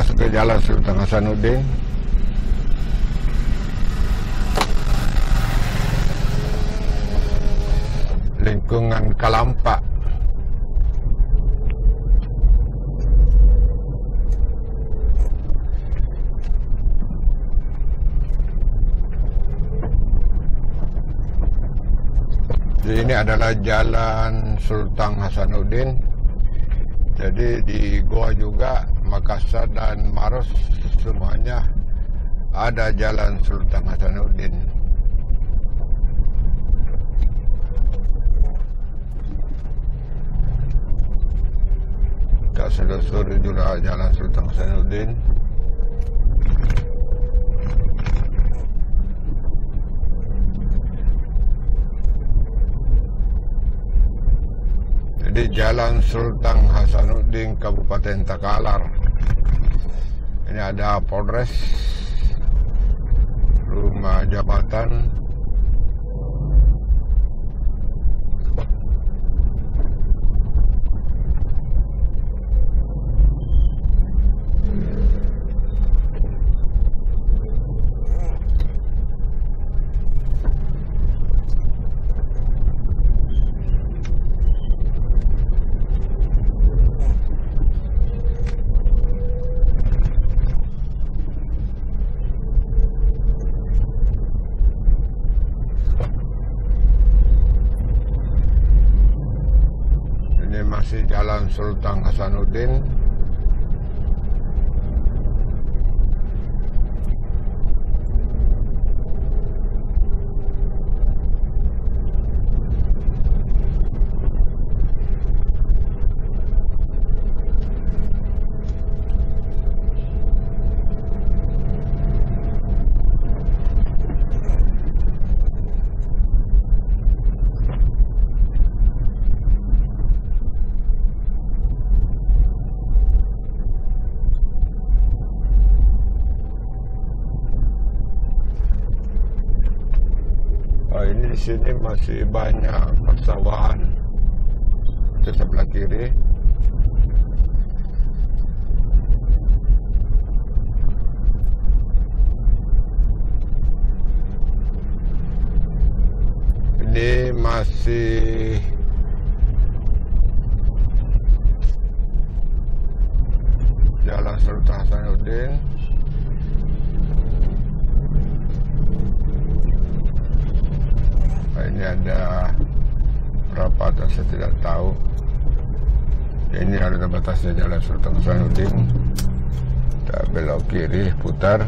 masuk ke Jalan Sultan Hasanuddin. Lingkungan Kalampak. Jadi ini adalah Jalan Sultan Hasanuddin. Jadi di Goa juga, Makassar dan Maros semuanya ada Jalan Sultan Hasanuddin. Kita selusuri juga Jalan Sultan Hasanuddin. Di Jalan Sultan Hasanuddin, Kabupaten Takalar. Ini ada Polres, rumah jabatan, masih Jalan Sultan Hasanuddin. Ini di sini masih banyak persawahan. Itu sebelah kiri. Ini masih Jalan Sultan Hasanuddin. Ini ada berapa atau saya tidak tahu. Ini ada batasnya Jalan Sultan Hasanuddin. Kita belok kiri, putar.